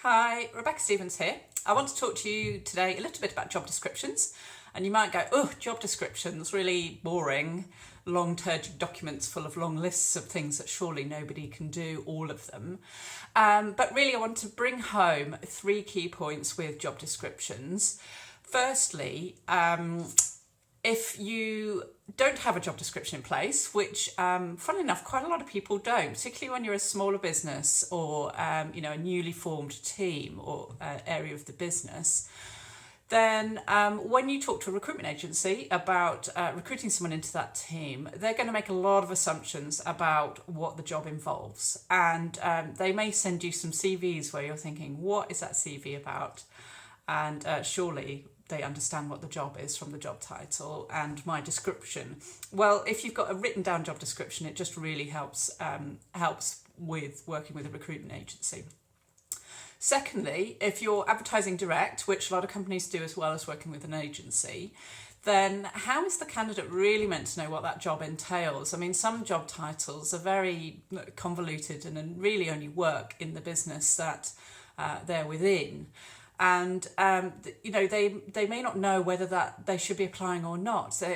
Hi, Rebecca Stevens here. I want to talk to you today a little bit about job descriptions. And you might go, oh, job descriptions, really boring, long turgid documents full of long lists of things that surely nobody can do all of them. But really I want to bring home 3 key points with job descriptions. Firstly, if you don't have a job description in place, which, funnily enough, quite a lot of people don't, particularly when you're a smaller business or, a newly formed team or area of the business, then when you talk to a recruitment agency about recruiting someone into that team, they're going to make a lot of assumptions about what the job involves. And they may send you some CVs where you're thinking, what is that CV about? And surely they understand what the job is from the job title and my description. Well, if you've got a written down job description, it just really helps with working with a recruitment agency. Secondly, if you're advertising direct, which a lot of companies do as well as working with an agency, then how is the candidate really meant to know what that job entails? I mean, some job titles are very convoluted and really only work in the business that they're within. And they may not know whether that they should be applying or not. So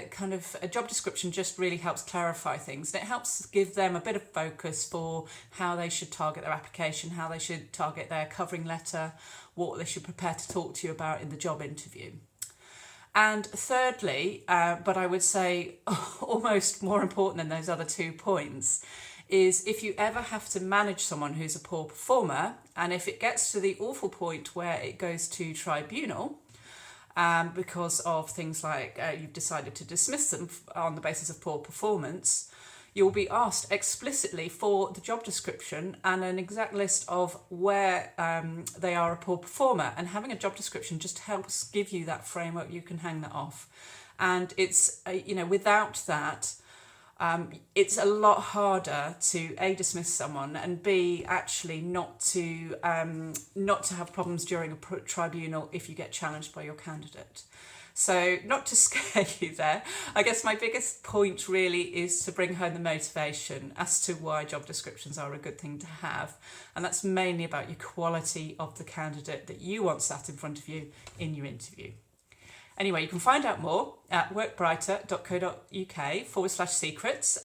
a job description just really helps clarify things, and it helps give them a bit of focus for how they should target their application, how they should target their covering letter, what they should prepare to talk to you about in the job interview. And thirdly, but I would say almost more important than those other 2 points, is if you ever have to manage someone who's a poor performer, and if it gets to the awful point where it goes to tribunal because of things like you've decided to dismiss them on the basis of poor performance, you'll be asked explicitly for the job description and an exact list of where they are a poor performer. And having a job description just helps give you that framework. You can hang that off. And it's, without that, it's a lot harder to A, dismiss someone, and B, actually not to have problems during a tribunal if you get challenged by your candidate. So not to scare you there, I guess my biggest point really is to bring home the motivation as to why job descriptions are a good thing to have. And that's mainly about your quality of the candidate that you want sat in front of you in your interview. Anyway, you can find out more at workbrighter.co.uk/secrets,